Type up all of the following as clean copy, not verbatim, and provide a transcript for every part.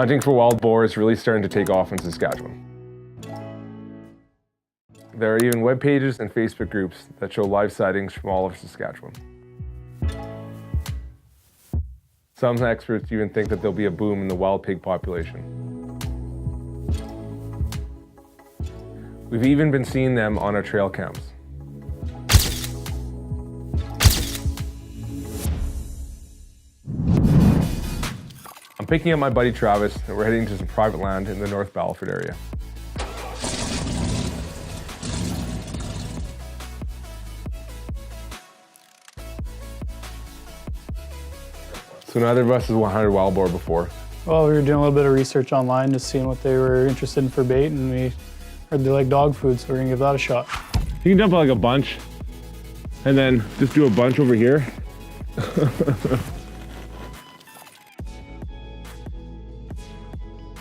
Hunting for wild boar is really starting to take off in Saskatchewan. There are even web pages and Facebook groups that show live sightings from all of Saskatchewan. Some experts even think that there'll be a boom in the wild pig population. We've even been seeing them on our trail cams. I'm picking up my buddy Travis and we're heading to some private land in the North Battleford area. So neither of us has hunted wild boar before. Well, we were doing a little bit of research online, just seeing what they were interested in for bait, and we heard they like dog food, so we're gonna give that a shot. You can dump like a bunch and then just do a bunch over here.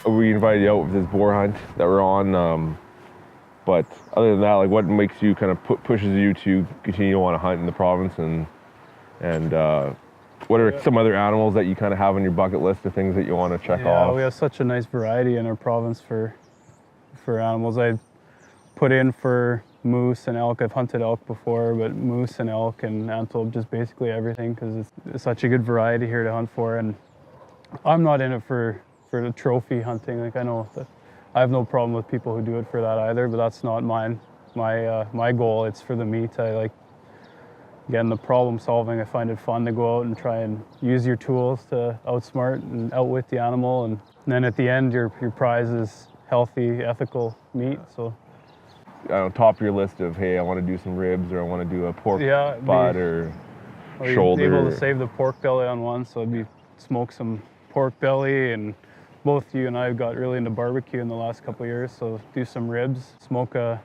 We invited you out with this boar hunt that we're on, but other than that, like what makes you kind of pushes you to continue to want to hunt in the province, and what are some other animals that you kind of have on your bucket list of things that you want to check off? We have such a nice variety in our province for animals. I put in for moose and elk. I've hunted elk before, but moose and elk and antelope, just basically everything, because it's such a good variety here to hunt for. And I'm not in it for the trophy hunting. Like, I know that I have no problem with people who do it for that either, but that's not mine. My goal, it's for the meat. I like, again, the problem solving. I find it fun to go out and try and use your tools to outsmart and outwit the animal, and then at the end your prize is healthy, ethical meat. So top of your list of, hey, I want to do some ribs, or I want to do a pork butt or shoulder. You're able to save the pork belly on one, so I'd be smoke some pork belly, and both you and I have got really into barbecue in the last couple of years, so do some ribs, smoke a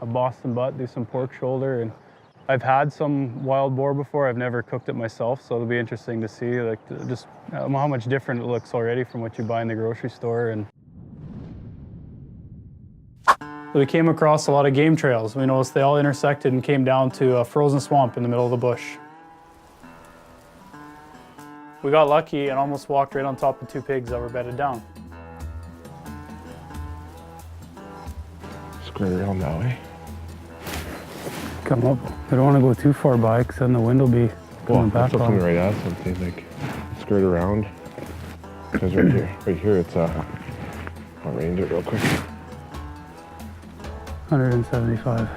Boston butt, do some pork shoulder. And I've had some wild boar before. I've never cooked it myself, so it'll be interesting to see like just how much different it looks already from what you buy in the grocery store. And we came across a lot of game trails. We noticed they all intersected and came down to a frozen swamp in the middle of the bush. We got lucky and almost walked right on top of two pigs that were bedded down. Square around that way. Come up. I don't want to go too far by, because then the wind will be coming back on. Coming right at something, like skirt around. Because right here, it's I'll range it real quick. 175.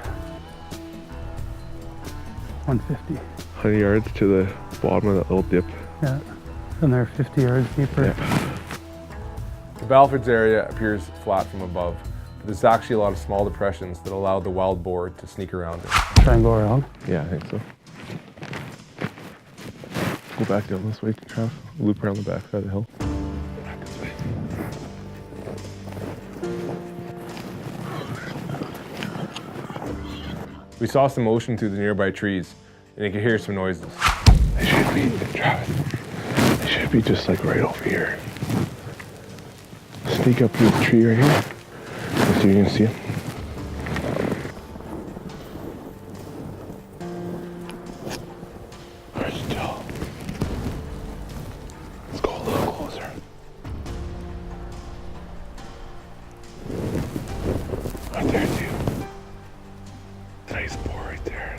150. 100 yards to the bottom of that little dip. Yeah, and they're 50 yards deeper. Yeah. The Battleford's area appears flat from above, but there's actually a lot of small depressions that allow the wild boar to sneak around it. Try and go around? Yeah, I think so. Go back down this way, Trav. Loop around the back side of the hill. Go back this way. We saw some motion through the nearby trees, and you could hear some noises. They should be, Travis. They should be just like right over here. Sneak up through the tree right here. Let's see if you can see them. They're still. Let's go a little closer. Right there, too. Nice boar right there.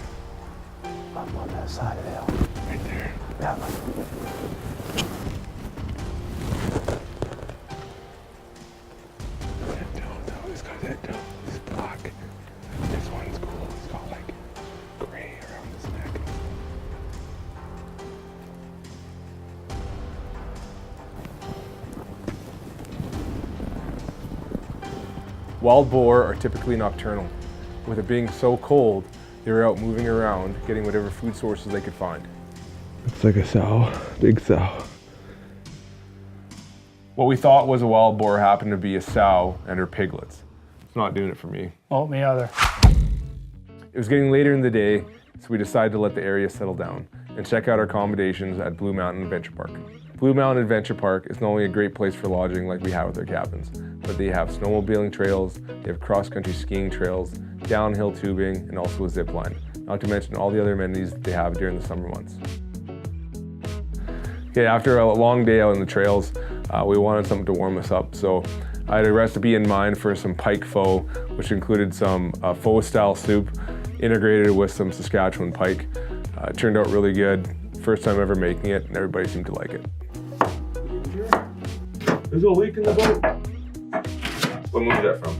Up on that side of the hill. Right there. Yeah. No, he's got that down. He's black. This one's cool. He's got like gray around his neck. Wild boar are typically nocturnal. With it being so cold, they were out moving around, getting whatever food sources they could find. It's like a sow, big sow. What we thought was a wild boar happened to be a sow and her piglets. It's not doing it for me. Oh, me either. It was getting later in the day, so we decided to let the area settle down and check out our accommodations at Blue Mountain Adventure Park. Blue Mountain Adventure Park is not only a great place for lodging like we have with our cabins, but they have snowmobiling trails, they have cross-country skiing trails, downhill tubing, and also a zip line, not to mention all the other amenities that they have during the summer months. Okay, after a long day out on the trails, we wanted something to warm us up. So I had a recipe in mind for some pike pho, which included some pho style soup integrated with some Saskatchewan pike. It turned out really good. First time ever making it, and everybody seemed to like it. There's a leak in the boat. What movie is that from?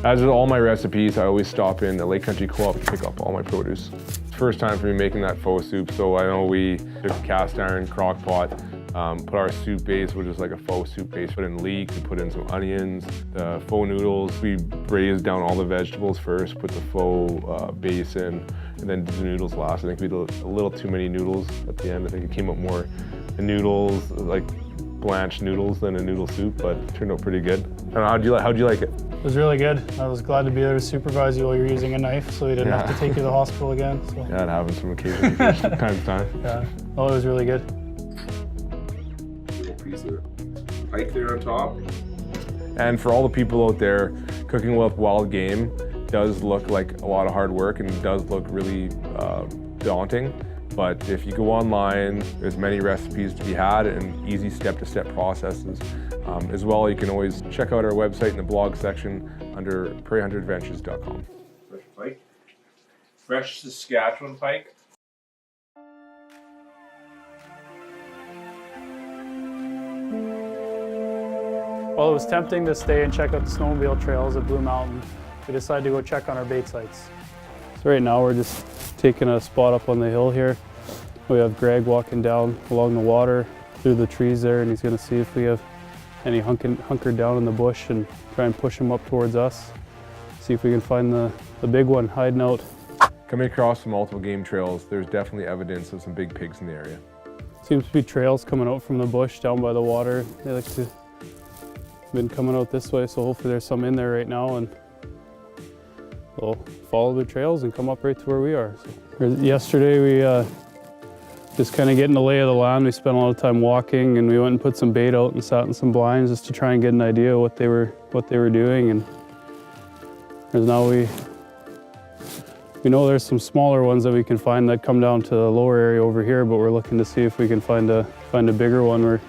As with all my recipes, I always stop in the Lake Country Co-op to pick up all my produce. First time for me making that pho soup, so I know we took a cast iron crock pot, put our soup base, which is like a pho soup base, put in leek, we put in some onions, the pho noodles. We braised down all the vegetables first, put the pho base in, and then did the noodles last. I think we did a little too many noodles at the end. I think it came up more noodles, like blanched noodles than a noodle soup, but it turned out pretty good. I don't know, how'd you like it? It was really good. I was glad to be there to supervise you while you're using a knife, so we didn't have to take you to the hospital again. So. Yeah, it happens from occasionally from time to time. Yeah, oh, it was really good. Little piece of pike there on top. And for all the people out there, cooking with wild game does look like a lot of hard work and does look really daunting. But if you go online, there's many recipes to be had and easy step-to-step processes. As well, you can always check out our website in the blog section under prairiehunteradventures.com. Fresh pike. Fresh Saskatchewan pike. While it was tempting to stay and check out the snowmobile trails at Blue Mountain, we decided to go check on our bait sites. So right now we're just taking a spot up on the hill here. We have Greg walking down along the water through the trees there, and he's going to see if we have any hunkered down in the bush and try and push him up towards us. See if we can find the big one hiding out. Coming across some multiple game trails, there's definitely evidence of some big pigs in the area. Seems to be trails coming out from the bush down by the water. They like to been coming out this way, so hopefully there's some in there right now, and we'll follow the trails and come up right to where we are. So, yesterday we just kind of getting the lay of the land. We spent a lot of time walking, and we went and put some bait out and sat in some blinds just to try and get an idea of what they were doing. And now we know there's some smaller ones that we can find that come down to the lower area over here, but we're looking to see if we can find a bigger one. We're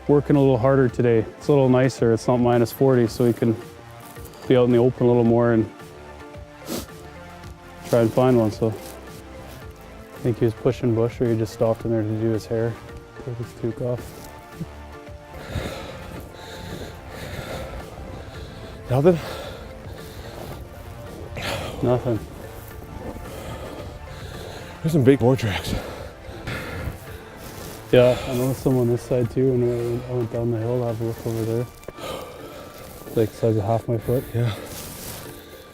working a little harder today. It's a little nicer. It's not -40, so we can be out in the open a little more and try and find one. So I think he was pushing bush, or he just stopped in there to do his hair, take his toque off. Nothing? Nothing. There's some big boar tracks. Yeah, I noticed some on this side too, and I went down the hill to have a look over there. Like the size of half my foot. Yeah.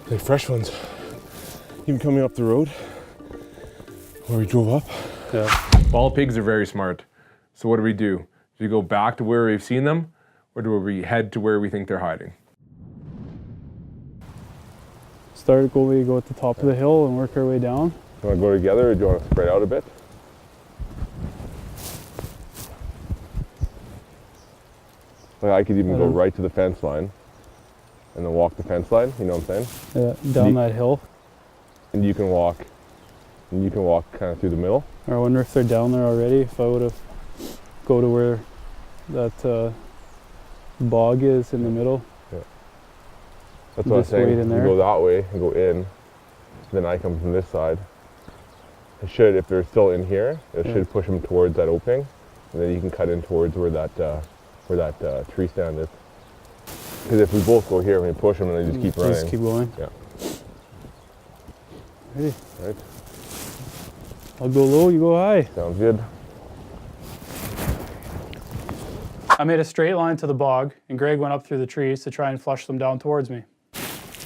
Like fresh ones. Even coming up the road where we drove up. Yeah. Wild pigs are very smart. So what do? Do we go back to where we've seen them, or do we head to where we think they're hiding? We go at the top of the hill and work our way down. Do you want to go together, or do you want to spread out a bit? Like I could even go right to the fence line and then walk the fence line, you know what I'm saying? Yeah, down that hill. And you can walk kind of through the middle. Or I wonder if they're down there already, if I would have go to where that bog is in the middle. Yeah. That's what I'm saying. You go that way and go in, then I come from this side. It should, if they're still in here, it should push them towards that opening, and then you can cut in towards where that tree stand is. Because if we both go here and we push them, and they just keep running. Just keep going. Yeah. Ready? Right. I'll go low, you go high. Sounds good. I made a straight line to the bog, and Greg went up through the trees to try and flush them down towards me.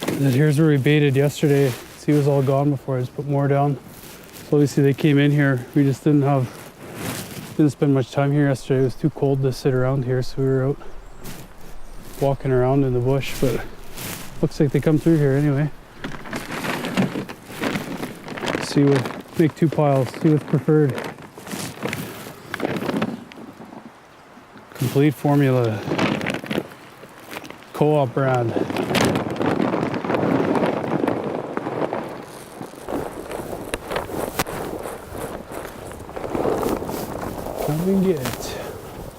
And then here's where we baited yesterday. See, it was all gone before I just put more down. So obviously they came in here. We just didn't spend much time here yesterday. It was too cold to sit around here, so we were out walking around in the bush, but looks like they come through here anyway. See what, make two piles, see what's preferred. Complete formula. Co-op brand. Come and get it.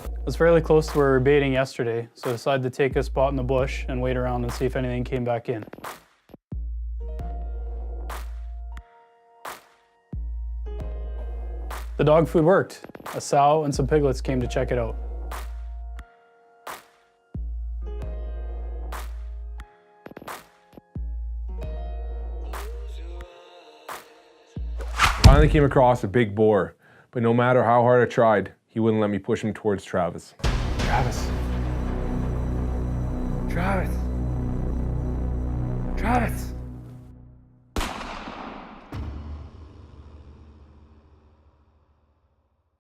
It was fairly close to where we were baiting yesterday, so I decided to take a spot in the bush and wait around and see if anything came back in. The dog food worked. A sow and some piglets came to check it out. Finally came across a big boar, but no matter how hard I tried, he wouldn't let me push him towards Travis. Travis. Travis. Travis.